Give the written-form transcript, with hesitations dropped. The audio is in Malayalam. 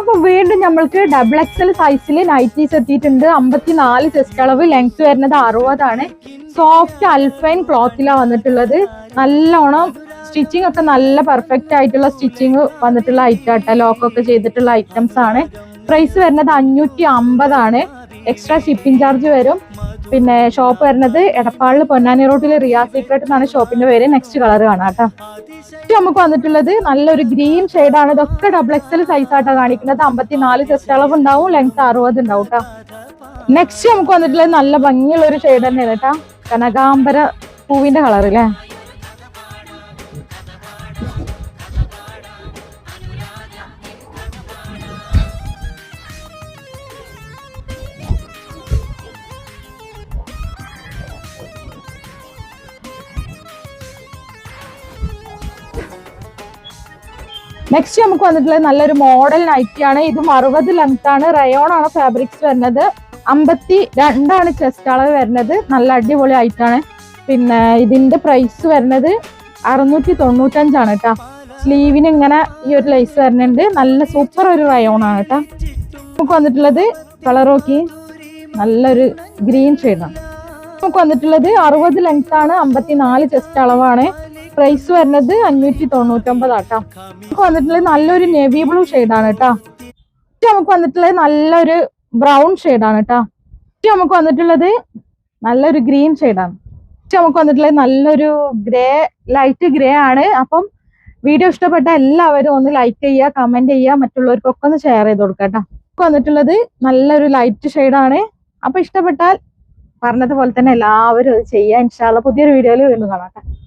അപ്പൊ വീണ്ടും നമ്മൾക്ക് ഡബിൾ എക്സൽ സൈസിൽ നൈറ്റീസ് എത്തിയിട്ടുണ്ട്. 54 ചെസ്റ്റ് അളവ്, ലെങ്ത് വരുന്നത് 60 സോഫ്റ്റ് അൽഫൈൻ ക്ലോത്തിലാണ് വന്നിട്ടുള്ളത്. നല്ലോണം സ്റ്റിച്ചിങ് ഒക്കെ നല്ല പെർഫെക്റ്റ് ആയിട്ടുള്ള സ്റ്റിച്ചിങ് വന്നിട്ടുള്ള ഐറ്റം ആട്ടോ. ലോക്കൊക്കെ ചെയ്തിട്ടുള്ള ഐറ്റംസ് ആണ്. പ്രൈസ് വരുന്നത് 550. എക്സ്ട്രാ ഷിപ്പിംഗ് ചാർജ് വരും. പിന്നെ ഷോപ്പ് വരുന്നത് എടപ്പാളിൽ പൊന്നാനി റോഡിൽ റിയാ സീക്രട്ട് എന്നാണ് ഷോപ്പിന്റെ പേര്. നെക്സ്റ്റ് കളർ കാണാം കേട്ടോ. നമുക്ക് വന്നിട്ടുള്ളത് നല്ലൊരു ഗ്രീൻ ഷെയ്ഡാണ്. ഇതൊക്കെ ഡബിൾ എക്സൽ സൈസ് ആയിട്ടാണ് കാണിക്കുന്നത്. 54 ചെസ്റ്റ് അളവ് ഉണ്ടാവും, ലെങ്ത് 60 ഉണ്ടാവും കേട്ടോ. നെക്സ്റ്റ് നമുക്ക് വന്നിട്ടുള്ളത് നല്ല ഭംഗിയുള്ള ഒരു ഷെയ്ഡ് തന്നെയാണ് കേട്ടോ. കനകാംബര പൂവിന്റെ കളർ അല്ലേ. നെക്സ്റ്റ് നമുക്ക് വന്നിട്ടുള്ളത് നല്ലൊരു മോഡൽ നൈറ്റി ആണ്. ഇതും 60 ലെങ്ത് ആണ്. റയോൺ ആണ് ഫാബ്രിക്സ് വരുന്നത്. 52 ചെസ്റ്റ് അളവ് വരുന്നത്. നല്ല അടിപൊളി ആയിട്ടാണ്. പിന്നെ ഇതിന്റെ പ്രൈസ് വരുന്നത് 695 കേട്ടോ. സ്ലീവിന് ഇങ്ങനെ ഈ ഒരു ലൈസ് വരുന്നുണ്ട്. നല്ല സൂപ്പർ ഒരു റയോൺ ആണ് കേട്ടോ. നമുക്ക് വന്നിട്ടുള്ളത് കളർ നോക്കി നല്ലൊരു ഗ്രീൻ ഷെയ്ഡാണ്. നമുക്ക് വന്നിട്ടുള്ളത് 60 ലെങ്ത് ആണ്. 54 ചെസ്റ്റ് അളവാണ്. പ്രൈസ് വരുന്നത് 599 ആട്ടോ. നമുക്ക് വന്നിട്ടുള്ളത് നല്ലൊരു നേവി ബ്ലൂ ഷെയ്ഡാണ് കേട്ടോ. നമുക്ക് വന്നിട്ടുള്ളത് നല്ലൊരു ബ്രൗൺ ഷെയ്ഡാണ് കേട്ടോ. നമുക്ക് വന്നിട്ടുള്ളത് നല്ലൊരു ഗ്രീൻ ഷെയ്ഡാണ്. നമുക്ക് വന്നിട്ടുള്ളത് നല്ലൊരു ഗ്രേ, ലൈറ്റ് ഗ്രേ ആണ്. അപ്പം വീഡിയോ ഇഷ്ടപ്പെട്ട എല്ലാവരും ഒന്ന് ലൈക്ക് ചെയ്യുക, കമന്റ് ചെയ്യുക, മറ്റുള്ളവർക്കൊക്കെ ഒന്ന് ഷെയർ ചെയ്ത് കൊടുക്കുക കേട്ടോ. നമുക്ക് വന്നിട്ടുള്ളത് നല്ലൊരു ലൈറ്റ് ഷെയ്ഡാണ്. അപ്പൊ ഇഷ്ടപ്പെട്ടാൽ പറഞ്ഞതുപോലെ തന്നെ എല്ലാവരും അത് ചെയ്യുക. ഇൻഷാ അല്ലാഹ് പുതിയൊരു വീഡിയോയിൽ വീണ്ടും കാണാം.